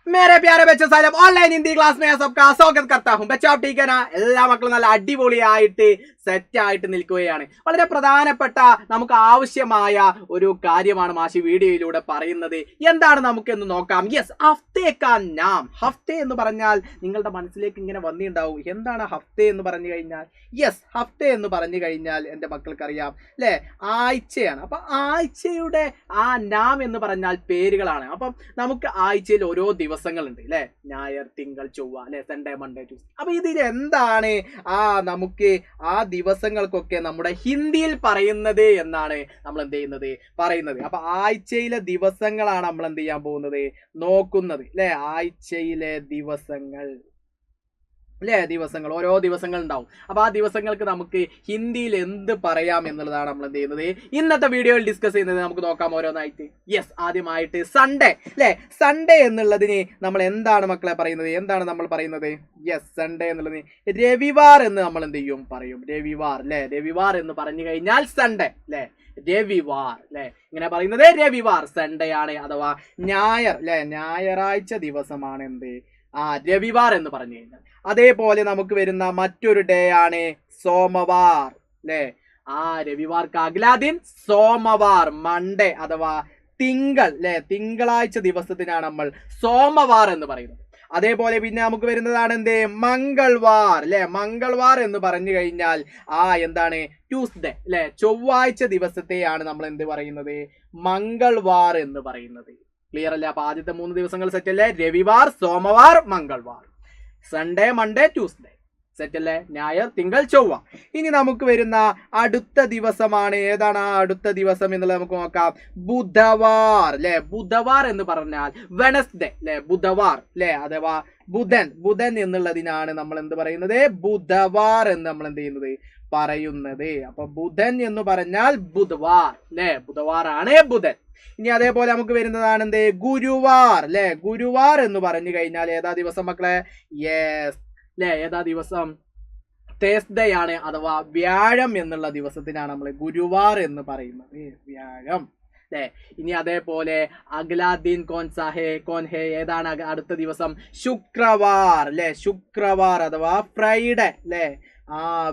मेरे प्यारे बच्चे साहब ऑनलाइन हिंदी क्लास में सबका स्वागत करता हूं बच्चों ठीक है ना എല്ലാ മക്കളും നല്ല അടിപൊളിയായിട്ട് സെറ്റ് ആയിട്ട് നിൽക്കുകയാണ് വളരെ പ്രധാനപ്പെട്ട നമുക്ക് ആവശ്യമായ ഒരു കാര്യമാണ് മാഷി വീഡിയോയിലൂടെ പറയുന്നത് എന്താണ് നമുക്കെന്ന് നോക്കാം യെസ് ഹഫ്തേ കാ നാം ഹഫ്തേ എന്ന് പറഞ്ഞാൽ നിങ്ങളുടെ മനസ്സിലേക്ക് ഇങ്ങനെ വന്നിട്ടുണ്ടാവും എന്താണ് ഹഫ്തേ എന്ന് പറഞ്ഞു കഴിഞ്ഞാൽ യെസ് ഹഫ്തേ എന്ന് പറഞ്ഞു കഴിഞ്ഞാൽ എൻ്റെ മക്കൾക്കറിയാം അല്ലേ ആഴ്ചയാണ് അപ്പം ആഴ്ചയുടെ ആ നാം എന്ന് പറഞ്ഞാൽ പേരുകളാണ് അപ്പം നമുക്ക് ആഴ്ചയിൽ ഓരോ ദിവസങ്ങളുണ്ട് അല്ലെ ഞായർ തിങ്കൾ ചൊവ്വ അല്ലെ സൺഡേ മൺഡേ ട്യൂസ്ഡേ അപ്പൊ ഇതിൽ എന്താണ് നമുക്ക് ആ ദിവസങ്ങൾക്കൊക്കെ നമ്മുടെ ഹിന്ദിയിൽ പറയുന്നത് എന്നാണ് നമ്മൾ എന്ത് ചെയ്യുന്നത് പറയുന്നത് അപ്പൊ ആഴ്ചയിലെ ദിവസങ്ങളാണ് നമ്മൾ എന്ത് ചെയ്യാൻ പോകുന്നത് നോക്കുന്നത് അല്ലെ ആഴ്ചയിലെ ദിവസങ്ങൾ അല്ലേ ദിവസങ്ങൾ ഓരോ ദിവസങ്ങൾ ഉണ്ടാവും അപ്പൊ ആ ദിവസങ്ങൾക്ക് നമുക്ക് ഹിന്ദിയിൽ എന്ത് പറയാം എന്നുള്ളതാണ് നമ്മൾ എന്ത് ചെയ്യുന്നത് ഇന്നത്തെ വീഡിയോയിൽ ഡിസ്കസ് ചെയ്യുന്നത് നമുക്ക് നോക്കാം ഓരോന്നായിട്ട് യെസ് ആദ്യമായിട്ട് സൺഡേ അല്ലെ സൺഡേ എന്നുള്ളതിന് നമ്മൾ എന്താണ് മക്കളെ പറയുന്നത് എന്താണ് നമ്മൾ പറയുന്നത് യെസ് സൺഡേ എന്നുള്ളതിന് രവിവാർ എന്ന് നമ്മൾ എന്ത് ചെയ്യും പറയും രവിവാർ അല്ലെ രവിവാർ എന്ന് പറഞ്ഞു കഴിഞ്ഞാൽ സൺഡേ അല്ലെ രവിവാർ അല്ലെ ഇങ്ങനെ പറയുന്നത് രവിവാർ സൺഡേ ആണ് അഥവാ ഞായർ അല്ലെ ഞായറാഴ്ച ദിവസമാണ് എന്ത് രവിവാർ എന്ന് പറഞ്ഞു കഴിഞ്ഞാൽ അതേപോലെ നമുക്ക് വരുന്ന മറ്റൊരു ഡേ ആണ് സോമവാർ അല്ലെ രവിവാർ കാഗ്ലാദിൻ സോമവാർ മൺഡേ അഥവാ തിങ്കൾ അല്ലെ തിങ്കളാഴ്ച ദിവസത്തിനാണ് നമ്മൾ സോമവാർ എന്ന് പറയുന്നത് അതേപോലെ പിന്നെ നമുക്ക് വരുന്നതാണ് എന്ത് മംഗൾവാർ അല്ലെ മംഗൾവാർ എന്ന് പറഞ്ഞു കഴിഞ്ഞാൽ എന്താണ് ട്യൂസ്ഡേ അല്ലെ ചൊവ്വാഴ്ച ദിവസത്തെയാണ് നമ്മൾ എന്ത് പറയുന്നത് മംഗൾവാർ എന്ന് പറയുന്നത് ക്ലിയർ അല്ലേ അപ്പൊ ആദ്യത്തെ 3 ദിവസങ്ങൾ സെറ്റ് അല്ലേ രവിവാർ സോമവാർ Mangalvar Sunday Monday Tuesday set അല്ലേ ഞായർ തിങ്കൾ ചൊവ്വ ഇനി നമുക്ക് വരുന്ന അടുത്ത ദിവസമാണ് ഏതാണ് അടുത്ത ദിവസം എന്നുള്ളത് നമുക്ക് നോക്കാം ബുധവാർ അല്ലെ ബുധവാർ എന്ന് പറഞ്ഞാൽ വെനസ്ഡേ അല്ലെ ബുധവാർ അല്ലെ അഥവാ ബുധൻ എന്നുള്ളതിനാണ് നമ്മൾ എന്ത് പറയുന്നത് ബുധവാർ എന്ന് നമ്മൾ എന്ത് ചെയ്യുന്നത് പറയുന്നത് അപ്പൊ ബുധൻ എന്ന് പറഞ്ഞാൽ ബുധവാർ അല്ലെ ബുധവാർ ആണ് ബുധൻ ഇനി അതേപോലെ നമുക്ക് വരുന്നതാണ് എന്ത് ഗുരുവാർ അല്ലെ ഗുരുവാർ എന്ന് പറഞ്ഞു കഴിഞ്ഞാൽ ഏതാ ദിവസം മക്കളെ യെസ് അല്ലെ ഏതാ ദിവസം തേസ്ഡേ ആണ് അഥവാ വ്യാഴം എന്നുള്ള ദിവസത്തിനാണ് നമ്മൾ ഗുരുവാർ എന്ന് പറയുന്നത് വ്യാഴം അല്ലെ ഇനി അതേപോലെ അഗ്ലാദീൻ കോൻ ഹേ ഏതാണ് അടുത്ത ദിവസം ശുക്രവാർ അല്ലെ ശുക്രവാർ അഥവാ ഫ്രൈഡേ അല്ലെ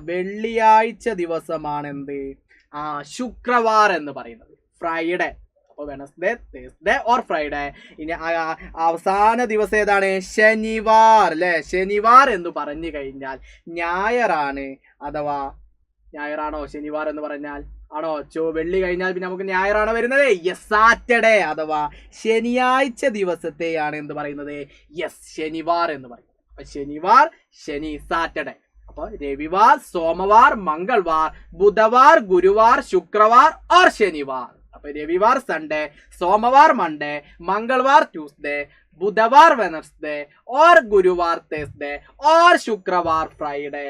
വെള്ളിയാഴ്ച ദിവസമാണ് എന്ത് ശുക്രവാർ എന്ന് പറയുന്നത് Friday Wednesday Thursday or Friday ഇനി അവസാന ദിവസം ഏതാണ് ശനിവാർ അല്ലെ ശനിവാർ എന്ന് പറഞ്ഞു കഴിഞ്ഞാൽ ഞായറാണ് അഥവാ ഞായറാണോ ശനിവാർ എന്ന് പറഞ്ഞാൽ ആണോ വെള്ളി കഴിഞ്ഞാൽ പിന്നെ നമുക്ക് ഞായറാണോ വരുന്നത് യെസ് സാറ്റർഡേ അഥവാ ശനിയാഴ്ച ദിവസത്തെയാണ് എന്ത് പറയുന്നത് യെസ് ശനിവാർ എന്ന് പറയുന്നത് അപ്പൊ ശനിവാർ ശനി സാറ്റർഡേ അപ്പൊ രവിവാർ സോമവാർ മംഗൾവാർ ബുധവാർ ഗുരുവാർ ശുക്രവാർ ഓർ ശനിവാർ അപ്പൊ രവിവാർ സൺഡേ സോമവാർ മൺഡേ മംഗൾവാർ ട്യൂസ്ഡേ ബുധവാർ വെനസ്ഡേ ഓർ ഗുരുവാർ തേസ്ഡേ ഓർ ശുക്രവാർ ഫ്രൈഡേ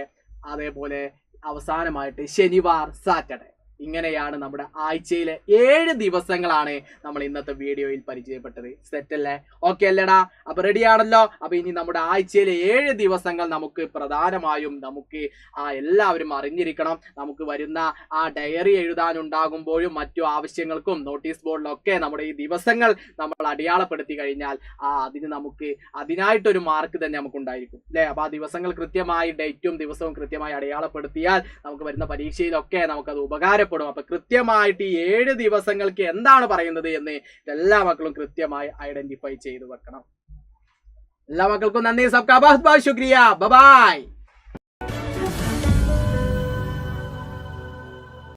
അതേപോലെ അവസാനമായിട്ട് ശനിവാർ സാറ്റർഡേ ഇങ്ങനെയാണ് നമ്മുടെ ആഴ്ചയിലെ 7 ദിവസങ്ങളാണ് നമ്മൾ ഇന്നത്തെ വീഡിയോയിൽ പരിചയപ്പെട്ടത് സെറ്റ് അല്ലേ ഓക്കെ അല്ലേടാ അപ്പൊ റെഡി ആണല്ലോ അപ്പൊ ഇനി നമ്മുടെ ആഴ്ചയിലെ 7 ദിവസങ്ങൾ നമുക്ക് പ്രധാനമായും നമുക്ക് എല്ലാവരും അറിഞ്ഞിരിക്കണം നമുക്ക് വരുന്ന ഡയറി എഴുതാനുണ്ടാകുമ്പോഴും മറ്റു ആവശ്യങ്ങൾക്കും നോട്ടീസ് ബോർഡിലൊക്കെ നമ്മുടെ ഈ ദിവസങ്ങൾ നമ്മൾ അടയാളപ്പെടുത്തി കഴിഞ്ഞാൽ അതിന് നമുക്ക് അതിനായിട്ടൊരു മാർക്ക് തന്നെ നമുക്ക് ഉണ്ടായിരിക്കും അല്ലെ അപ്പൊ ആ ദിവസങ്ങൾ കൃത്യമായി ഡേറ്റും ദിവസവും കൃത്യമായി അടയാളപ്പെടുത്തിയാൽ നമുക്ക് വരുന്ന പരീക്ഷയിലൊക്കെ നമുക്കത് ഉപകാരപ്പെടും അപ്പൊ കൃത്യമായിട്ട് ഈ 7 ദിവസങ്ങൾക്ക് എന്താണ് പറയുന്നത് എന്ന് എല്ലാ മക്കളും കൃത്യമായി ഐഡന്റിഫൈ ചെയ്തു വെക്കണം എല്ലാ മക്കൾക്കും നന്ദി സബ്കാ ബഹുത് ബഹുത് ശുക്രിയ ബൈ